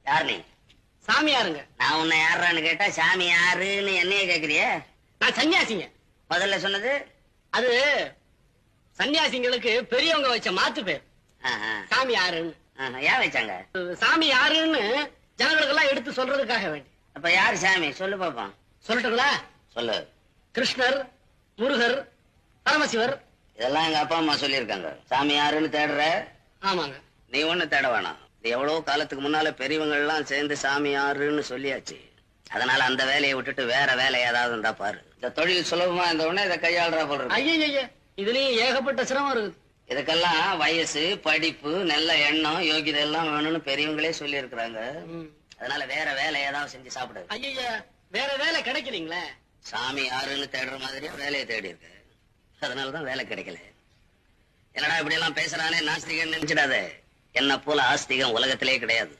யார் நீ? சாமியாருங்க. நான் உன்னை யாரான்னு கேட்டா சாமி யாருன்னு என்னைய கேக்குறிய? நான் சன்னியாசிங்க. முதல்ல சொன்னது அது சன்னியாசிங்களுக்கு பெரியவங்க வச்ச மாத்து பேர். சாமி யாருன்னு. ஏன் வச்சாங்க? சாமி யாருன்னு ஜனங்களுக்கு எல்லாம் எடுத்து சொல்றதுக்காக வேண்டி. அப்ப யாரு சாமி சொல்லு பாப்போம். சொல்லட்டுங்களா? சொல்லு. கிருஷ்ணர், முருகர், பரமசிவர். இதெல்லாம் எங்க அப்பா அம்மா சொல்லியிருக்காங்க. சாமி யாருன்னு தேடுற? ஆமாங்க. நீ ஒண்ணு தேட வேணாம். எவ்வளவு காலத்துக்கு முன்னால பெரியவங்க எல்லாம் சேர்ந்து சாமி யாருன்னு சொல்லியாச்சு. அதனால அந்த வேலையை விட்டுட்டு வேற வேலை ஏதாவது இருந்தா பாரு. இந்த தொழில் சுலபமா இருந்த உடனே இதை கையாளுறா போல இருக்கு. ஐயா இதுலயும் ஏகப்பட்ட சிரமம் இருக்குது. இதுக்கெல்லாம் வயசு, படிப்பு, நல்ல எண்ணம், யோகிதை எல்லாம் வேணும்னு பெரியவங்களே சொல்லி இருக்கிறாங்க. அதனால வேற வேலை ஏதாவது செஞ்சு சாப்பிடு. ஐயா வேற வேலை கிடைக்கலீங்களே. சாமி யாருன்னு தேடுற மாதிரியா வேலையை தேடி இருக்க. அதனாலதான் வேலை கிடைக்கல. என்னடா இப்படி எல்லாம் பேசுறானே நாஸ்திகன் நினைச்சிடாத. என்ன போல ஆஸ்திகம் உலகத்திலே கிடையாது.